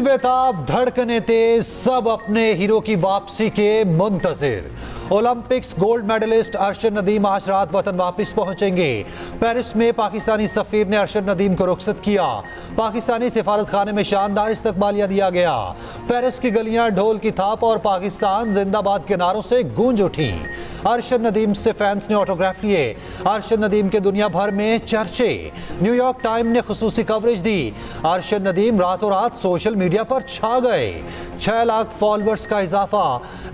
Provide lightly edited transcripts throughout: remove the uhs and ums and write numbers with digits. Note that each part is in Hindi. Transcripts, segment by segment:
बेताब, धड़कने तेज, सब अपने हीरो की वापसी के मुंतजिर। Olympics gold medallist Arshad Nadeem आज रात वतन वापस पहुंचेंगे। पेरिस में पाकिस्तानी सफीर ने अरशद नदीम को रुखसत किया। पाकिस्तानी सिफारत खाने में शानदार इस्तकबालिया दिया गया। पेरिस की गलियां ढोल की थाप और पाकिस्तान जिंदाबाद के नारों से गूंज उठी। अरशद नदीम से फैंस ने ऑटोग्राफ लिए। अरशद नदीम के दुनिया भर में चर्चे। न्यूयॉर्क टाइम ने खुसूसी कवरेज दी। अरशद नदीम रातों रात सोशल मीडिया पर छा गए। 6 लाख फॉलोअर्स का इजाफा।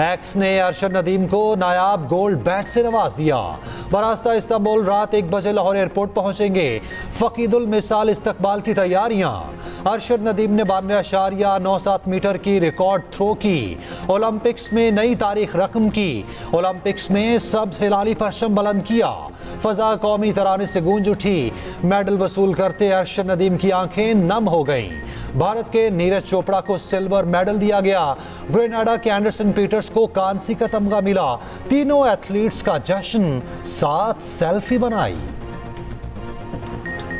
एक्स ने अरशद नदीम को नायाब गोल्ड बैच से नवाज दिया। बरास्ता इस्तांबुल रात 1 बजे लाहौर एयरपोर्ट पहुंचेंगे। फकीदुल मिसाल इस्तकबाल की तैयारियां। अरशद नदीम ने 92.97 मीटर की रिकॉर्ड थ्रो की। ओलंपिक्स में नई तारीख रकम की। ओलंपिक्स में सब्ज हिलाली परचम बुलंद किया। फजा कौमी तराने से गूंज उठी। मेडल वसूल करते अरशद नदीम की आंखें नम हो गईं। भारत के नीरज चोपड़ा को सिल्वर मेडल दिया गया। ग्रेनाडा के एंडरसन पीटर्स को कांसी का तमगा मिला। तीनों एथलीट्स का जश्न, साथ सेल्फी बनाई।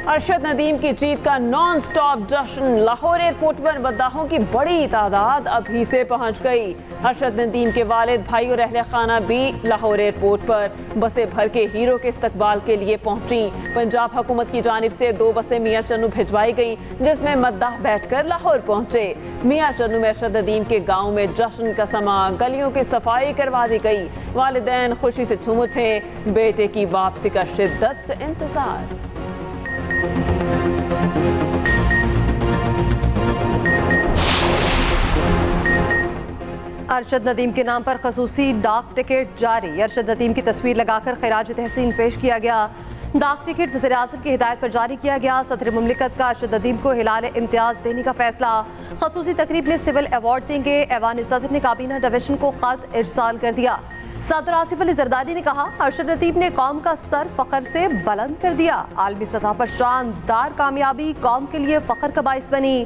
अरशद नदीम की जीत का नॉन स्टॉप जश्न। लाहौर एयरपोर्ट पर मद्दाहों की बड़ी तादाद अभी से पहुंच गई। अरशद नदीम के वालिद, भाई और अहले खाना भी लाहौर एयरपोर्ट पर बसें भर के हीरो के इस्तकबाल के लिए पहुंची। पंजाब हुकूमत की जानिब से 2 बसें मियां चन्नू भिजवाई गई, जिसमें मद्दाह बैठकर लाहौर पहुंचे। मियां चन्नू में अरशद नदीम के गाँव में जश्न का समा, गलियों की सफाई करवा दी गई। वालिदैन खुशी से झूम उठे। बेटे की वापसी का शिद्दत से इंतजार। अरशद नदीम के नाम पर खसूसी डाक टिकट जारी। अरशद नदीम की तस्वीर लगाकर खिराज तहसीन पेश किया गया। डाक टिकट वज़ीर आज़म की हिदायत पर जारी किया गया। सदर मुमलिकत का अरशद नदीम को हिलाल इम्तियाज देने का फैसला। खसूसी तकरीब में सिविल अवार्ड देंगे। ऐवान सदर ने काबीना डिवीजन को खत इरसाल कर दिया। सदर आसिफ अली जरदारी ने कहा, अरशद नदीम ने कौम का सर फख्र से बुलंद कर दिया। आलमी सतह पर शानदार कामयाबी कौम के लिए फख्र का बाइस बनी।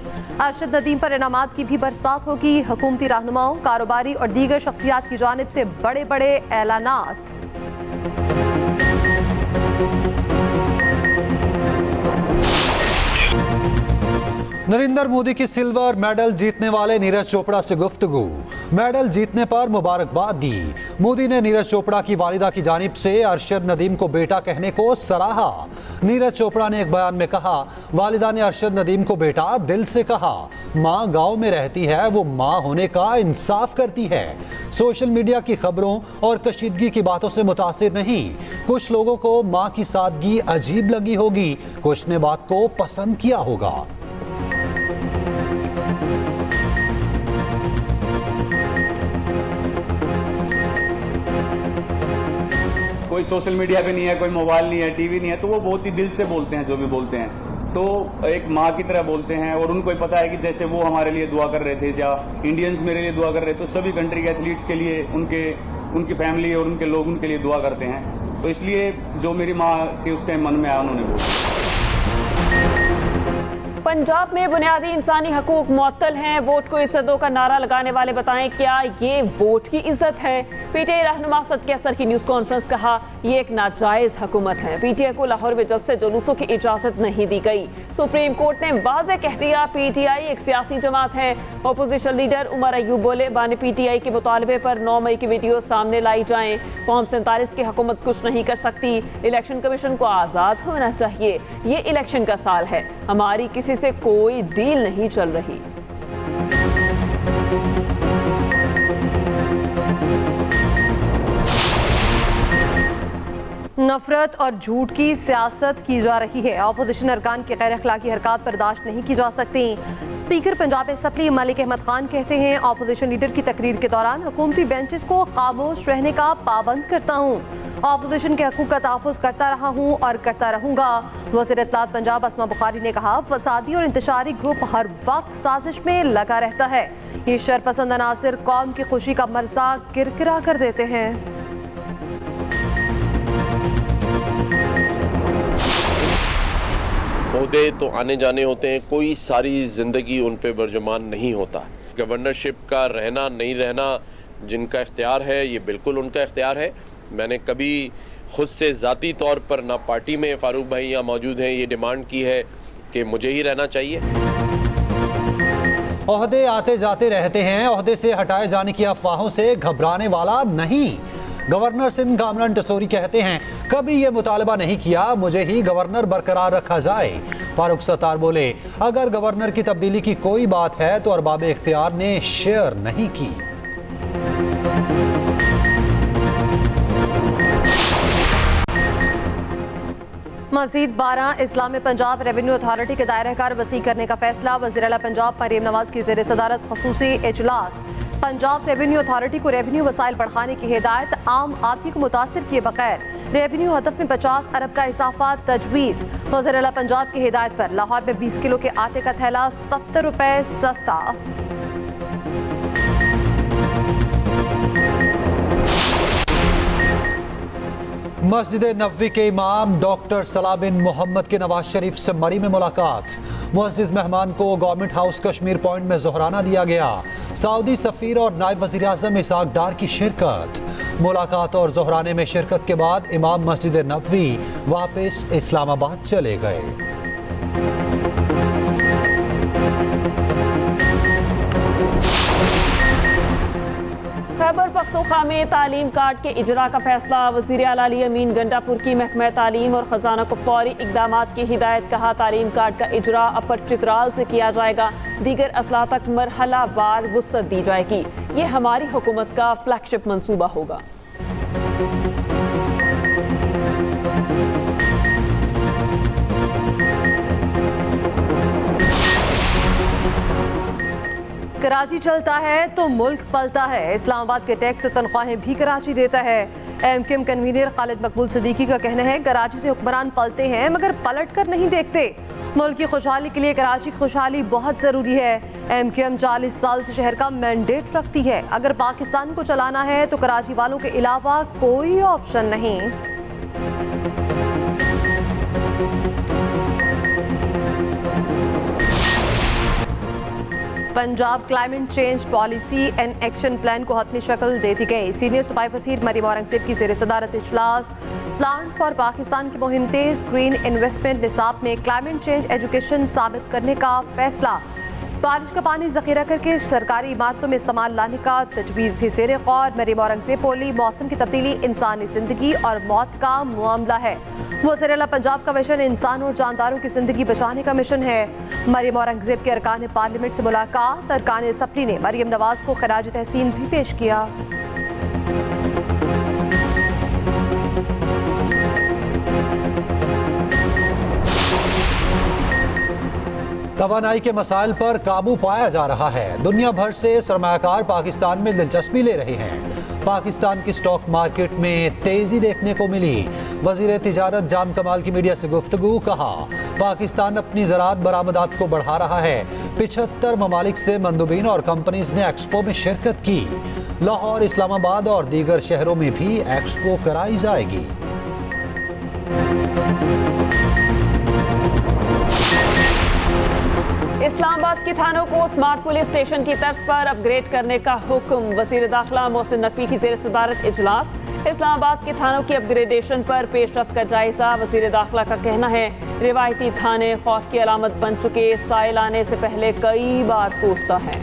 अरशद नदीम पर इनामात की भी बरसात होगी। हुकूमती रहनुमाओं, कारोबारी और दीगर शख्सियात की जानिब से बड़े बड़े ऐलानात। नरेंद्र मोदी की सिल्वर मेडल जीतने वाले नीरज चोपड़ा से गुफ्तगू। मेडल जीतने पर मुबारकबाद दी। मोदी ने नीरज चोपड़ा की वालिदा की जानिब से अरशद नदीम को बेटा कहने को सराहा। नीरज चोपड़ा ने एक बयान में कहा, वालिदा ने अरशद नदीम को बेटा दिल से कहा। माँ गांव में रहती है, वो माँ होने का इंसाफ करती है। सोशल मीडिया की खबरों और कशीदगी की बातों से मुतासिर नहीं। कुछ लोगों को माँ की सादगी अजीब लगी होगी, कुछ ने बात को पसंद किया होगा। कोई सोशल मीडिया पे नहीं है, कोई मोबाइल नहीं है, टीवी नहीं है, तो वो बहुत ही दिल से बोलते हैं जो भी बोलते हैं, तो एक माँ की तरह बोलते हैं। और उनको पता है कि जैसे वो हमारे लिए दुआ कर रहे थे या इंडियंस मेरे लिए दुआ कर रहे थे, तो सभी कंट्री के एथलीट्स के लिए उनकी फैमिली और उनके लोग उनके लिए दुआ करते हैं। तो इसलिए जो मेरी माँ के उस टाइम मन में आया उन्होंने बोला। पंजाब में बुनियादी इंसानी हकूक मुअत्तल हैं। वोट को इज्जत दो का नारा लगाने वाले बताएं, क्या ये वोट की इज्जत है? पीटीआई रहनुमा सदके असर की न्यूज़ कॉन्फ्रेंस, कहा ये एक नाजायज हुकूमत है। पीटीआई को लाहौर में जल्द से जुलूसों की इजाजत नहीं दी गई। सुप्रीम कोर्ट ने वाज़ेह कह दिया, पीटीआई एक सियासी जमात है। अपोजिशन लीडर उमर अयूब बोले, बानी पीटीआई के मुतालबे पर 9 मई की वीडियो सामने लाई जाए। फॉर्म 47 की हुकूमत कुछ नहीं कर सकती। इलेक्शन कमीशन को आज़ाद होना चाहिए। ये इलेक्शन का साल है, हमारी किसी से कोई डील नहीं चल रही। नफरत और झूठ की सियासत की जा रही है। अपोजिशन अरकान की गैर अखलाकी हरकत बर्दाश्त नहीं की जा सकती। स्पीकर पंजाब असम्बली मलिक अहमद खान कहते हैं, अपोजिशन लीडर की तकरीर के दौरान हुकूमती बेंचेस को खामोश रहने का पाबंद करता हूँ। अपोजिशन के हकूक़ का तहफ़्फ़ुज़ करता रहा हूँ और करता रहूँगा। वज़ीर इत्तलात पंजाब अस्मा बुखारी ने कहा, फसादी और इंतशारी ग्रुप हर वक्त साजिश में लगा रहता है। ये शरपसंद अनासिर कौम की खुशी का मरज़ा किरकिरा कर देते हैं। ओहदे तो आने जाने होते हैं, कोई सारी ज़िंदगी उन पे बर्जमान नहीं होता। गवर्नरशिप का रहना नहीं रहना जिनका इख्तियार है, ये बिल्कुल उनका इख्तियार है। मैंने कभी खुद से ज़ाती तौर पर ना पार्टी में फ़ारूक भाई यहाँ मौजूद हैं ये डिमांड की है कि मुझे ही रहना चाहिए। ओहदे आते जाते रहते हैं, ओहदे से हटाए जाने की अफवाहों से घबराने वाला नहीं। गवर्नर सिंध कामरान टसोरी कहते हैं, कभी ये मुतालबा नहीं किया मुझे ही गवर्नर बरकरार रखा जाए। फारूक सत्तार बोले, अगर गवर्नर की तब्दीली की कोई बात है तो अरबाब इख्तियार ने शेयर नहीं की। मजीद 12 इस्लामी पंजाब रेवेन्यू अथॉरिटी के दायरा-ए-कार वसी करने का फैसला। वज़ीर आला पंजाब मरीम नवाज की ज़ेर सदारत खसूसी इजलास। पंजाब रेवेन्यू अथॉरिटी को रेवेन्यू वसाइल बढ़ाने की हिदायत। आम आदमी को मुतासिर किए बगैर रेवेन्यू हदफ में 50 अरब का इजाफा तजवीज़। वज़ीर आला पंजाब की हिदायत पर लाहौर में 20 किलो के आटे का थैला 70 रुपए सस्ता। मस्जिद नबवी के इमाम डॉक्टर सलाह बिन मोहम्मद के नवाज शरीफ से मरी में मुलाकात। मुअज़्ज़िज़ मेहमान को गवर्नमेंट हाउस कश्मीर पॉइंट में ज़ोहराना दिया गया। सऊदी सफ़ीर और नायब वज़ीर आज़म इसहाक डार की शिरकत। मुलाकात और ज़ोहराने में शिरकत के बाद इमाम मस्जिद नबवी वापस इस्लामाबाद चले गए। खैबर पख्तूनख्वा में तालीम कार्ड के इजरा का फैसला। वज़ीर आला अली अमीन गंडापुर की महकमा तालीम और ख़जाना को फौरी इक़दामात की हिदायत। कहा, तालीम कार्ड का इजरा अपर चित्राल से किया जाएगा। दीगर अजला तक मरहला वार वुसअत दी जाएगी। ये हमारी हुकूमत का फ्लैगशिप मंसूबा होगा। कराची चलता है तो मुल्क पलता है। इस्लामाबाद के टैक्स से तनख्वाहें भी कराची देता है। एमकेएम कन्वीनर खालिद मकबूल सिद्दीकी का कहना है, कराची से हुक्मरान पलते हैं मगर पलट कर नहीं देखते। मुल्क की खुशहाली के लिए कराची की खुशहाली बहुत ज़रूरी है। एमकेएम 40 साल से शहर का मैंडेट रखती है। अगर पाकिस्तान को चलाना है तो कराची वालों के अलावा कोई ऑप्शन नहीं। Punjab climate change policy and action plan को हतमी शक्ल दे दी गई। सीनियर सूबाई वज़ीर मरीम औरंगज़ेब की ज़ेर सदारत इजलास। प्लान फॉर पाकिस्तान की मुहिम तेज। ग्रीन इन्वेस्टमेंट निसाब में क्लाइमेट चेंज एजुकेशन साबित करने का फैसला। बारिश का पानी जखीरा करके सरकारी इमारतों में इस्तेमाल लाने का तजवीज़ भी ज़ेर गौर। मरीम औरंगज़ेब बोली, मौसम की तब्दीली इंसानी ज़िंदगी और मौत का मामला है। वज़ीर आला पंजाब का मिशन इंसान और जानदारों की ज़िंदगी बचाने का मिशन है। मरीम औरंगज़ेब के अरकान पार्लियामेंट से मुलाकात। अरकान असम्बली ने मरीम नवाज को खराज तहसीन भी पेश किया। तवानाई के मसाइल पर काबू पाया जा रहा है। दुनिया भर से सरमायाकार पाकिस्तान में दिलचस्पी ले रहे हैं। पाकिस्तान की स्टॉक मार्केट में तेजी देखने को मिली। वजीर तिजारत जाम कमाल की मीडिया से गुफ्तगू। कहा, पाकिस्तान अपनी ज़राअत बरामदात को बढ़ा रहा है। 75 ममालिक से मंदूबीन और कंपनीज ने एक्सपो में शिरकत की। लाहौर, इस्लामाबाद और दीगर शहरों में भी एक्सपो कराई जाएगी। इस्लामाबाद के थानों को स्मार्ट पुलिस स्टेशन की तर्ज पर अपग्रेड करने का हुक्म। वज़ीर दाखिला मोहसिन नकवी की ज़ेर सदारत इजलास। इस्लामाबाद के थानों की अपग्रेडेशन पर पेशरफ्त का जायजा। वज़ीर दाखिला का कहना है, रिवायती थाने खौफ की अलामत बन चुके। साइल आने से पहले कई बार सोचता है।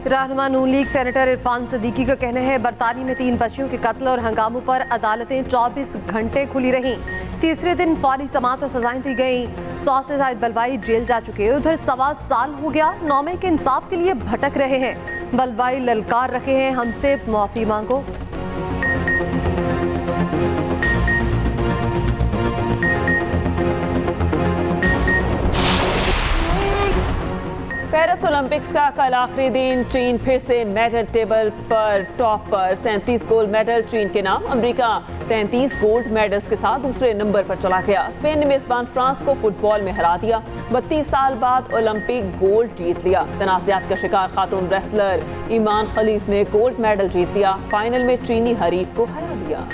रहनुमा नून लीग सेनेटर इरफान सिद्दीकी का कहना है, बरतानिया में 3 बच्चियों के कत्ल और हंगामों पर अदालतें 24 घंटे खुली रहीं। तीसरे दिन फौरी समाअत और सजाएं दी गई। 100 से ज्यादा बलवाई जेल जा चुके। उधर 1.25 साल हो गया नौमे के इंसाफ के लिए भटक रहे हैं। बलवाई ललकार रखे हैं, हमसे माफी मांगो। पेरिस ओलंपिक्स का कल आखिरी दिन। चीन फिर से मेडल टेबल पर टॉप पर। 37 गोल्ड मेडल चीन के नाम। अमेरिका 33 गोल्ड मेडल्स के साथ दूसरे नंबर पर चला गया। स्पेन ने मेजबान फ्रांस को फुटबॉल में हरा दिया। 32 साल बाद ओलंपिक गोल्ड जीत लिया। तनाज़ात का शिकार खातून रेसलर ईमान खलीफ ने गोल्ड मेडल जीत लिया। फाइनल में चीनी हरीफ को हरा दिया।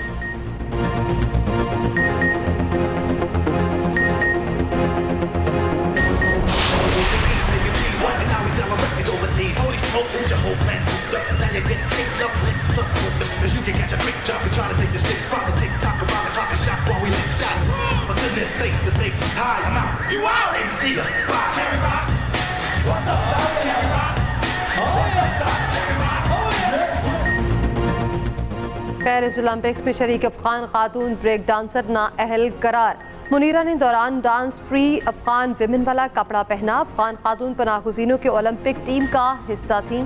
Your whole plan. The planet get fixed up, next plus hope. As you can catch a quick job. the stakes, profit, tick tock, around the clock, a shot while we lick shots. For goodness sakes, the stakes is high. I'm out. You out, ABC. Bye, Carry Rock. What's up, Doc? Carry Rock. What's up, Doc? Carry Rock. Paris Olympics में शरीक अफगान खातून ब्रेक डांसर नाअहल करार। मुनीरा ने दौरान डांस फ्री अफगान विमेन वाला कपड़ा पहना। अफगान खातून पनाहगज़ीनों के ओलंपिक टीम का हिस्सा थीं।